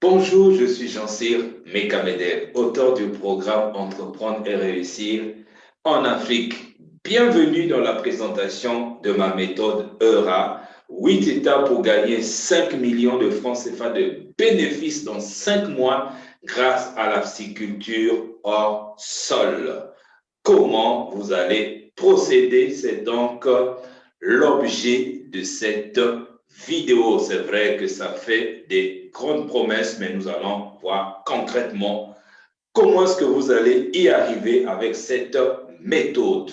Bonjour, je suis Jean-Cyr Mekameder, auteur du programme Entreprendre et réussir en Afrique. Bienvenue dans la présentation de ma méthode ERA, 8 étapes pour gagner 5 millions de francs CFA de bénéfices dans 5 mois grâce à la pisciculture hors sol. Comment vous allez procéder? C'est donc l'objet de cette vidéo. C'est vrai que ça fait des grandes promesses, mais nous allons voir concrètement comment est-ce que vous allez y arriver avec cette méthode.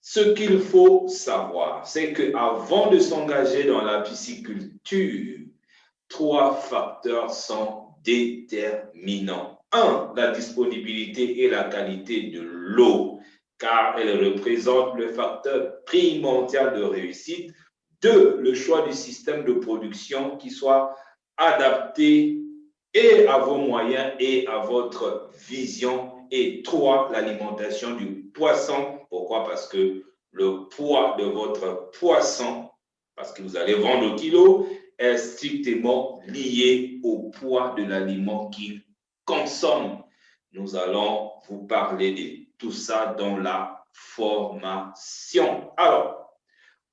Ce qu'il faut savoir, c'est qu'avant de s'engager dans la pisciculture, 3 facteurs sont déterminants. 1, la disponibilité et la qualité de l'eau, car elle représente le facteur primordial de réussite. 2, le choix du système de production qui soit adapté et à vos moyens et à votre vision. Et 3, l'alimentation du poisson. Pourquoi? Parce que le poids de votre poisson, parce que vous allez vendre au kilo, est strictement lié au poids de l'aliment qu'il consomme. Nous allons vous parler de tout ça dans la formation. Alors,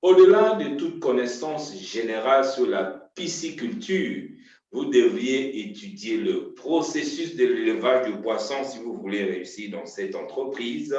au-delà de toute connaissance générale sur la pisciculture, vous devriez étudier le processus de l'élevage du poisson si vous voulez réussir dans cette entreprise.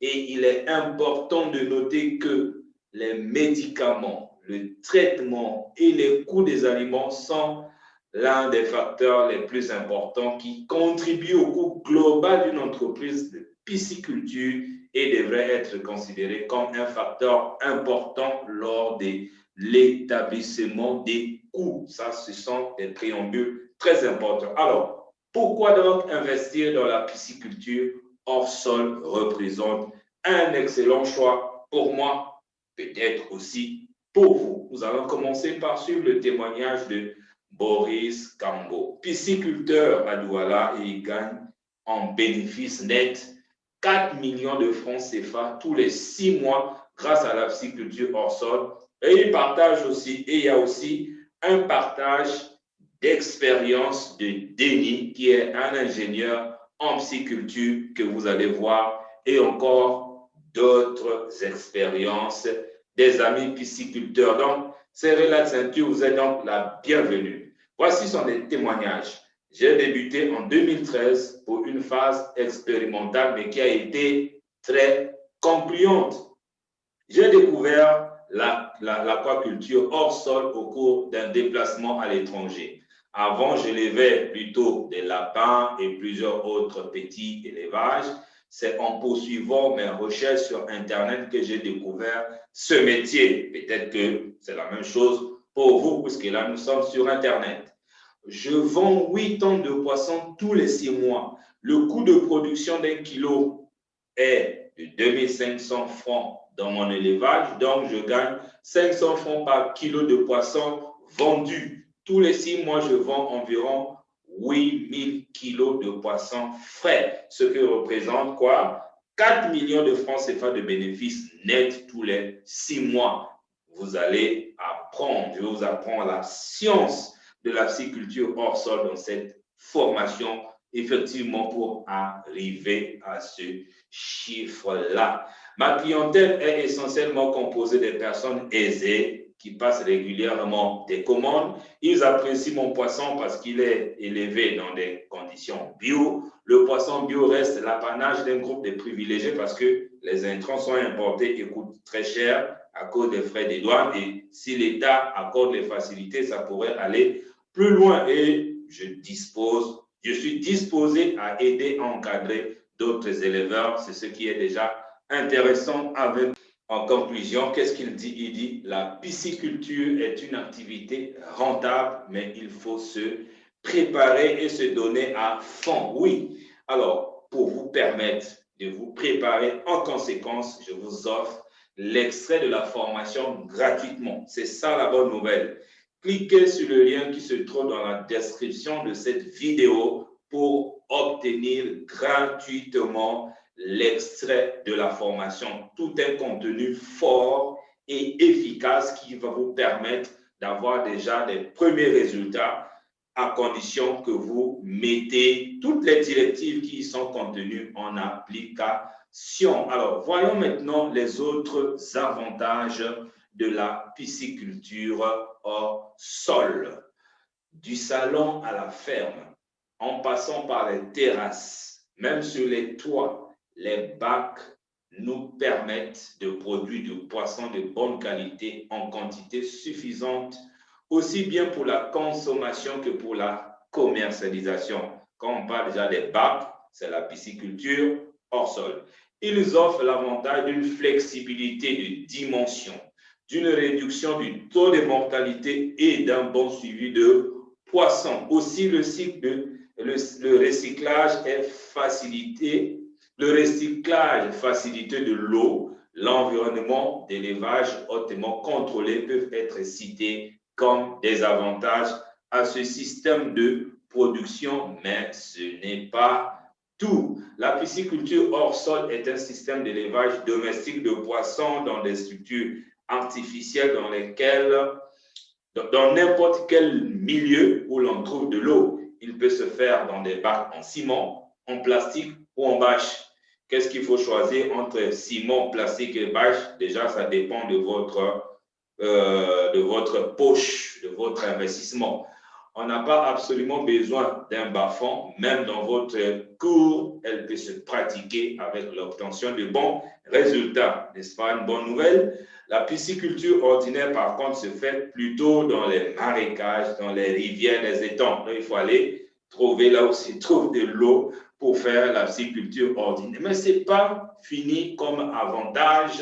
Et il est important de noter que les médicaments, le traitement et les coûts des aliments sont l'un des facteurs les plus importants qui contribuent au coût global d'une entreprise de pisciculture et devrait être considéré comme un facteur important lors de l'établissement des coûts. Ça, ce sont des préambules très importants. Alors, pourquoi donc investir dans la pisciculture hors sol représente un excellent choix pour moi, peut-être aussi pour vous. Nous allons commencer par suivre le témoignage de Boris Kambo, pisciculteur à Douala, et il gagne en bénéfice net 4 millions de francs CFA tous les 6 mois grâce à la pisciculture hors sol. Et il partage aussi, et il y a aussi un partage d'expérience de Denis, qui est un ingénieur en pisciculture que vous allez voir, et encore d'autres expériences des amis pisciculteurs. Donc, serrez la ceinture, vous êtes donc la bienvenue. Voici son témoignage. J'ai débuté en 2013 pour une phase expérimentale, mais qui a été très concluante. J'ai découvert l'aquaculture hors sol au cours d'un déplacement à l'étranger. Avant, je élevais plutôt des lapins et plusieurs autres petits élevages. C'est en poursuivant mes recherches sur Internet que j'ai découvert ce métier. Peut-être que c'est la même chose pour vous, puisque là, nous sommes sur Internet. Je vends 8 tonnes de poissons tous les 6 mois. Le coût de production d'un kilo est de 2500 francs dans mon élevage. Donc, je gagne 500 francs par kilo de poisson vendu. Tous les 6 mois, je vends environ 8000 kilos de poissons frais, ce qui représente quoi? 4 millions de francs CFA de bénéfices nets tous les 6 mois. Vous allez apprendre, je vais vous apprendre la science de la pisciculture hors sol dans cette formation, effectivement, pour arriver à ce chiffre-là. Ma clientèle est essentiellement composée de personnes aisées qui passent régulièrement des commandes. Ils apprécient mon poisson parce qu'il est élevé dans des conditions bio. Le poisson bio reste l'apanage d'un groupe de privilégiés parce que les intrants sont importés et coûtent très cher à cause des frais des douanes. Et si l'État accorde les facilités, ça pourrait aller plus loin. Et je suis disposé à aider à encadrer d'autres éleveurs. C'est ce qui est déjà intéressant avec. En conclusion, qu'est-ce qu'il dit? Il dit la pisciculture est une activité rentable, mais il faut se préparer et se donner à fond. Oui, alors pour vous permettre de vous préparer en conséquence, je vous offre l'extrait de la formation gratuitement. C'est ça la bonne nouvelle. Cliquez sur le lien qui se trouve dans la description de cette vidéo pour obtenir gratuitement l'extrait de la formation. Tout un contenu fort et efficace qui va vous permettre d'avoir déjà des premiers résultats à condition que vous mettez toutes les directives qui y sont contenues en application. Alors, voyons maintenant les autres avantages de la pisciculture hors sol. Du salon à la ferme, en passant par les terrasses, même sur les toits, les bacs nous permettent de produire du poisson de bonne qualité en quantité suffisante, aussi bien pour la consommation que pour la commercialisation. Quand on parle déjà des bacs, c'est la pisciculture hors sol. Ils offrent l'avantage d'une flexibilité de dimension, d'une réduction du taux de mortalité et d'un bon suivi de poissons. Aussi, le recyclage est facilité. Le recyclage facilité de l'eau, l'environnement d'élevage hautement contrôlé peuvent être cités comme des avantages à ce système de production, mais ce n'est pas tout. La pisciculture hors sol est un système d'élevage domestique de poissons dans des structures artificielles dans lesquelles, dans n'importe quel milieu où l'on trouve de l'eau, il peut se faire dans des bacs en ciment, en plastique ou en bâche. Qu'est-ce qu'il faut choisir entre ciment, plastique et bâche? Déjà, ça dépend de votre poche, de votre investissement. On n'a pas absolument besoin d'un bas-fond. Même dans votre cour, elle peut se pratiquer avec l'obtention de bons résultats. N'est-ce pas une bonne nouvelle? La pisciculture ordinaire, par contre, se fait plutôt dans les marécages, dans les rivières, les étangs. Donc, il faut aller trouver là où se trouve de l'eau pour faire la pisciculture ordinaire. Mais ce n'est pas fini comme avantage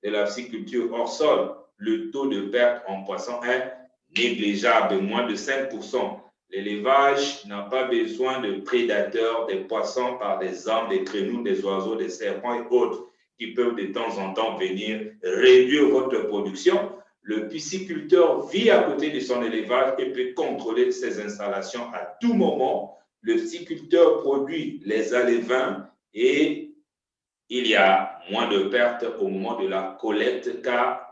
de la pisciculture hors sol. Le taux de perte en poisson est négligeable, moins de 5%. L'élevage n'a pas besoin de prédateurs des poissons par des âmes, des grenouilles, des oiseaux, des serpents et autres qui peuvent de temps en temps venir réduire votre production. Le pisciculteur vit à côté de son élevage et peut contrôler ses installations à tout moment. Le pisciculteur produit les alevins et il y a moins de pertes au moment de la collecte car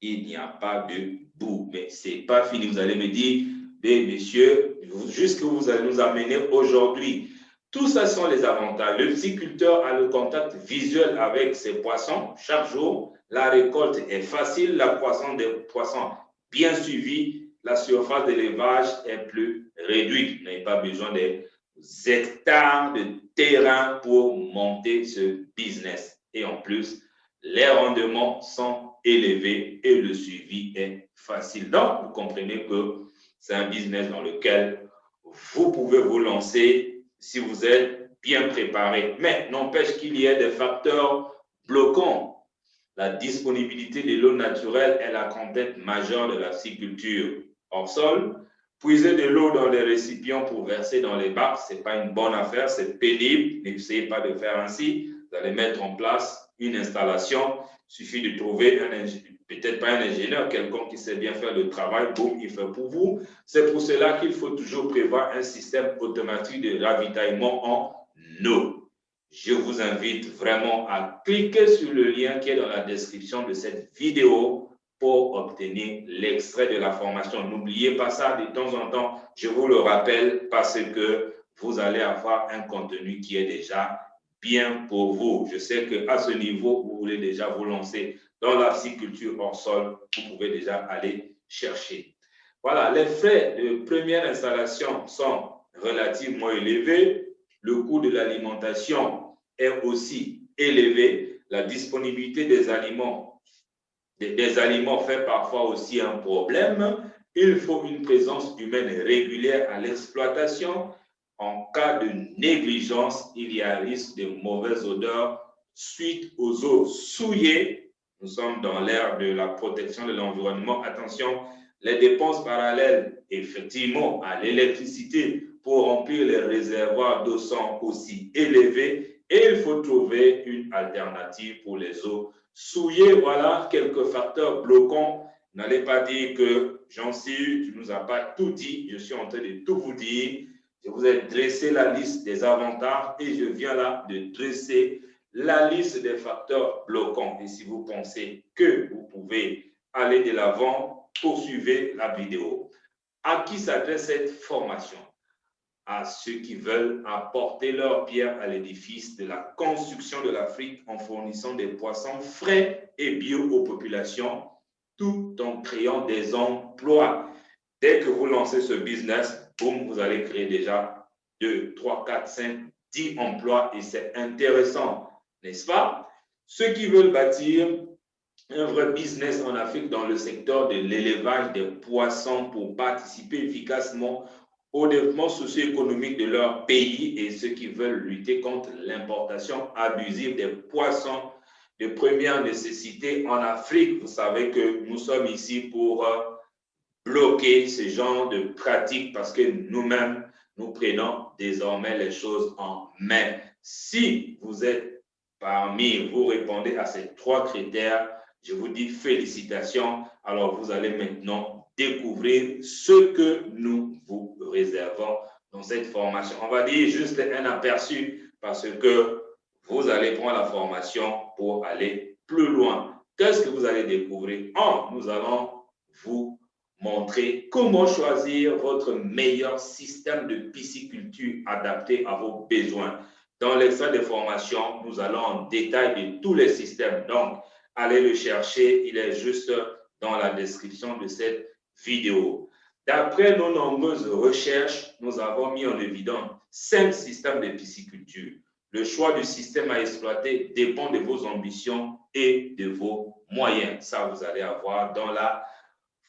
il n'y a pas de boue. Mais ce n'est pas fini. Vous allez me dire, messieurs, juste que vous allez nous amener aujourd'hui. Tout ça sont les avantages. Le pisciculteur a le contact visuel avec ses poissons chaque jour. La récolte est facile, la croissance des poissons bien suivie. La surface d'élevage est plus réduite. Vous n'avez pas besoin des hectares de terrain pour monter ce business. Et en plus, les rendements sont élevés et le suivi est facile. Donc, vous comprenez que c'est un business dans lequel vous pouvez vous lancer si vous êtes bien préparé. Mais n'empêche qu'il y ait des facteurs bloquants. La disponibilité de l'eau naturelle est la contrainte majeure de la pisciculture hors sol. Puiser de l'eau dans les récipients pour verser dans les bacs, ce n'est pas une bonne affaire, c'est pénible. N'essayez pas de faire ainsi. Vous allez mettre en place une installation. Il suffit de trouver peut-être pas un ingénieur, quelqu'un qui sait bien faire le travail, boum, il fait pour vous. C'est pour cela qu'il faut toujours prévoir un système automatique de ravitaillement en eau. Je vous invite vraiment à cliquer sur le lien qui est dans la description de cette vidéo pour obtenir l'extrait de la formation. N'oubliez pas ça de temps en temps, je vous le rappelle parce que vous allez avoir un contenu qui est déjà bien pour vous. Je sais qu'à ce niveau, vous voulez déjà vous lancer dans la pisciculture hors sol, vous pouvez déjà aller chercher. Voilà, les frais de première installation sont relativement élevés. Le coût de l'alimentation est aussi élevé. La disponibilité des aliments fait parfois aussi un problème. Il faut une présence humaine régulière à l'exploitation. En cas de négligence, il y a un risque de mauvaise odeur suite aux eaux souillées. Nous sommes dans l'ère de la protection de l'environnement. Attention, les dépenses parallèles, effectivement, à l'électricité pour remplir les réservoirs d'eau sont aussi élevées et il faut trouver une alternative pour les eaux souillées. Voilà quelques facteurs bloquants. N'allez pas dire que Jean-Cyr, tu ne nous as pas tout dit. Je suis en train de tout vous dire. Je vous ai dressé la liste des avantages et je viens là de dresser la liste des facteurs bloquants. Et si vous pensez que vous pouvez aller de l'avant, poursuivez la vidéo. À qui s'adresse cette formation? À ceux qui veulent apporter leur pierre à l'édifice de la construction de l'Afrique en fournissant des poissons frais et bio aux populations, tout en créant des emplois. Dès que vous lancez ce business, boum, vous allez créer déjà 2, 3, 4, 5, 10 emplois et c'est intéressant, n'est-ce pas? Ceux qui veulent bâtir un vrai business en Afrique dans le secteur de l'élevage des poissons pour participer efficacement au développement socio-économique de leur pays et ceux qui veulent lutter contre l'importation abusive des poissons de première nécessité en Afrique. Vous savez que nous sommes ici pour bloquer ce genre de pratiques parce que nous-mêmes, nous prenons désormais les choses en main. Si vous êtes parmi, vous répondez à ces 3 critères, je vous dis félicitations. Alors, vous allez maintenant découvrir ce que nous vous réservons dans cette formation. On va dire juste un aperçu parce que vous allez prendre la formation pour aller plus loin. Qu'est-ce que vous allez découvrir? Nous allons vous montrer comment choisir votre meilleur système de pisciculture adapté à vos besoins. Dans l'extrait de formation, nous allons en détail de tous les systèmes. Donc, allez le chercher, il est juste dans la description de cette vidéo. D'après nos nombreuses recherches, nous avons mis en évidence 5 systèmes de pisciculture. Le choix du système à exploiter dépend de vos ambitions et de vos moyens. Ça, vous allez avoir dans la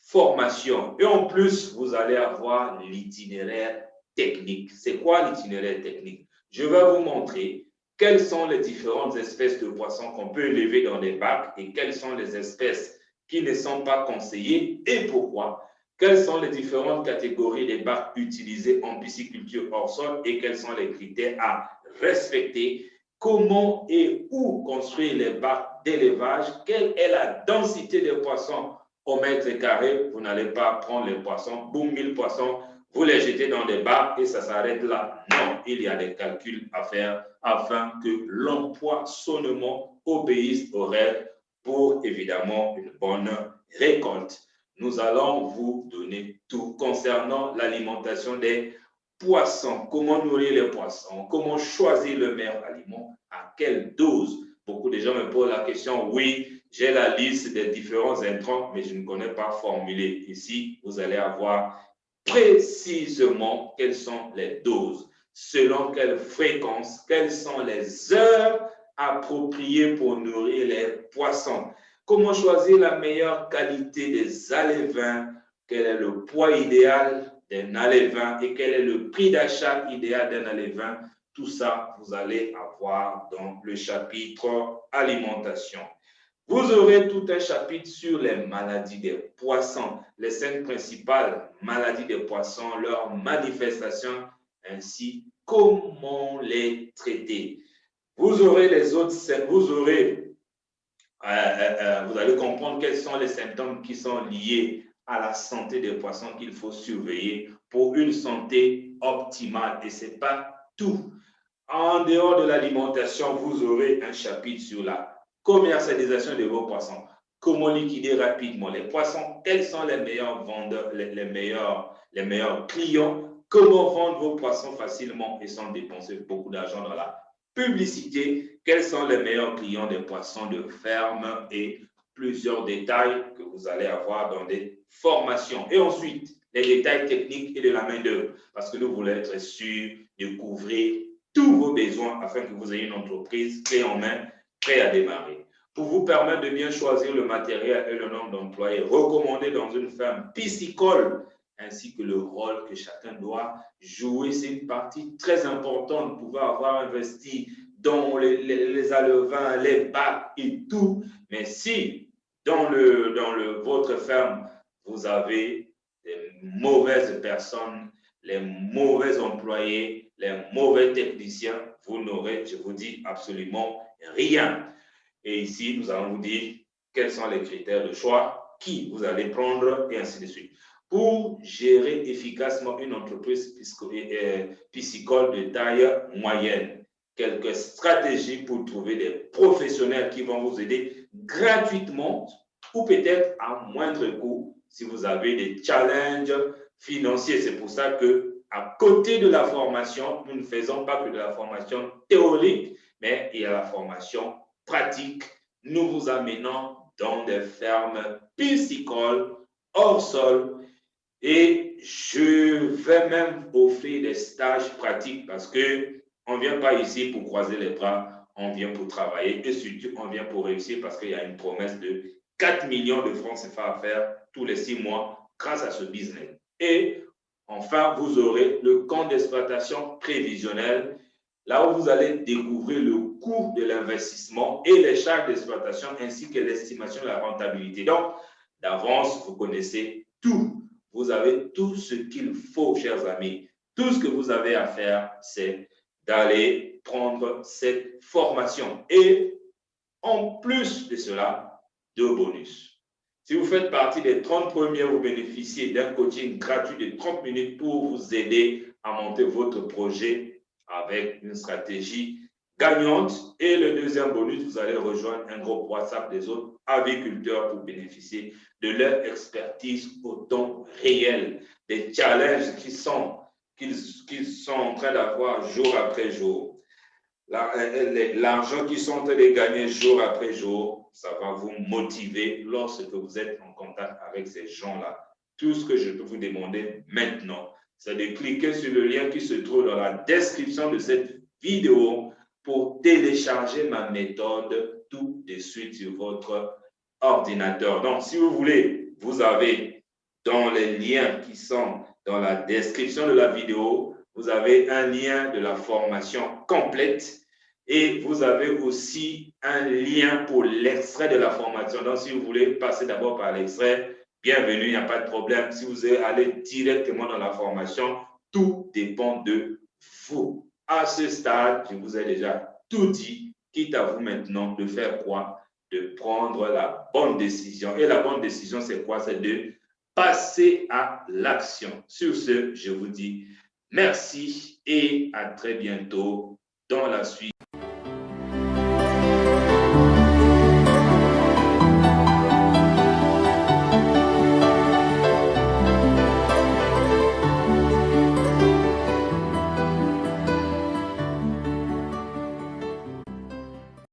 formation. Et en plus, vous allez avoir l'itinéraire technique. C'est quoi l'itinéraire technique? Je vais vous montrer quelles sont les différentes espèces de poissons qu'on peut élever dans des bacs et quelles sont les espèces qui ne sont pas conseillées et pourquoi. Quelles sont les différentes catégories des bacs utilisés en pisciculture hors sol et quels sont les critères à respecter. Comment et où construire les bacs d'élevage. Quelle est la densité des poissons au mètre carré? Vous n'allez pas prendre les poissons, boum, 1000 poissons, vous les jetez dans des bacs et ça s'arrête là. Non, il y a des calculs à faire afin que l'empoisonnement obéisse aux règles pour évidemment une bonne récolte. Nous allons vous donner tout concernant l'alimentation des poissons, comment nourrir les poissons, comment choisir le meilleur aliment, à quelle dose. Beaucoup de gens me posent la question, oui, j'ai la liste des différents intrants, mais je ne connais pas formuler. Ici, vous allez avoir précisément quelles sont les doses, selon quelle fréquence, quelles sont les heures appropriées pour nourrir les poissons. Comment choisir la meilleure qualité des alevins, quel est le poids idéal d'un alevin et quel est le prix d'achat idéal d'un alevin. Tout ça, vous allez avoir dans le chapitre alimentation. Vous aurez tout un chapitre sur les maladies des poissons, les 5 principales maladies des poissons, leurs manifestations, ainsi comment les traiter. Vous aurez les autres, vous allez comprendre quels sont les symptômes qui sont liés à la santé des poissons qu'il faut surveiller pour une santé optimale. Et ce n'est pas tout. En dehors de l'alimentation, vous aurez un chapitre sur la commercialisation de vos poissons. Comment liquider rapidement les poissons? Quels sont les meilleurs vendeurs, les meilleurs clients? Comment vendre vos poissons facilement et sans dépenser beaucoup d'argent dans la publicité? Quels sont les meilleurs clients des poissons de ferme et plusieurs détails que vous allez avoir dans des formations. Et ensuite, les détails techniques et de la main-d'œuvre, parce que nous voulons être sûrs de couvrir tous vos besoins afin que vous ayez une entreprise clé en main, prête à démarrer. Pour vous permettre de bien choisir le matériel et le nombre d'employés recommandés dans une ferme piscicole, ainsi que le rôle que chacun doit jouer, c'est une partie très importante. Vous pouvez avoir investi dans les alevins, les bacs et tout, mais si dans votre ferme, vous avez des mauvaises personnes, les mauvais employés, les mauvais techniciens, vous n'aurez, je vous dis, absolument rien. Et ici, nous allons vous dire quels sont les critères de choix, qui vous allez prendre et ainsi de suite. Pour gérer efficacement une entreprise piscicole de taille moyenne, quelques stratégies pour trouver des professionnels qui vont vous aider gratuitement ou peut-être à moindre coût si vous avez des challenges financier. C'est pour ça que, à côté de la formation, nous ne faisons pas que de la formation théorique, mais il y a la formation pratique. Nous vous amenons dans des fermes piscicoles, hors sol, et je vais même offrir des stages pratiques parce que on ne vient pas ici pour croiser les bras, on vient pour travailler et surtout on vient pour réussir parce qu'il y a une promesse de 4 millions de francs CFA à faire tous les 6 mois grâce à ce business. Et enfin, vous aurez le compte d'exploitation prévisionnel, là où vous allez découvrir le coût de l'investissement et les charges d'exploitation ainsi que l'estimation de la rentabilité. Donc, d'avance, vous connaissez tout. Vous avez tout ce qu'il faut, chers amis. Tout ce que vous avez à faire, c'est d'aller prendre cette formation. Et en plus de cela, 2 bonus. Si vous faites partie des 30 premiers, vous bénéficiez d'un coaching gratuit de 30 minutes pour vous aider à monter votre projet avec une stratégie gagnante. Et le deuxième bonus, vous allez rejoindre un groupe WhatsApp des autres agriculteurs pour bénéficier de leur expertise au temps réel, des challenges qu'ils sont en train d'avoir jour après jour. L'argent qu'ils sont en train de gagner jour après jour, ça va vous motiver lorsque vous êtes en contact avec ces gens-là. Tout ce que je peux vous demander maintenant, c'est de cliquer sur le lien qui se trouve dans la description de cette vidéo pour télécharger ma méthode tout de suite sur votre ordinateur. Donc, si vous voulez, vous avez dans les liens qui sont dans la description de la vidéo, vous avez un lien de la formation complète et vous avez aussi un lien pour l'extrait de la formation. Donc, si vous voulez passer d'abord par l'extrait, bienvenue, il n'y a pas de problème. Si vous allez directement dans la formation, tout dépend de vous. À ce stade, je vous ai déjà tout dit, quitte à vous maintenant de faire quoi? De prendre la bonne décision. Et la bonne décision, c'est quoi? C'est de passer à l'action. Sur ce, je vous dis merci et à très bientôt dans la suite.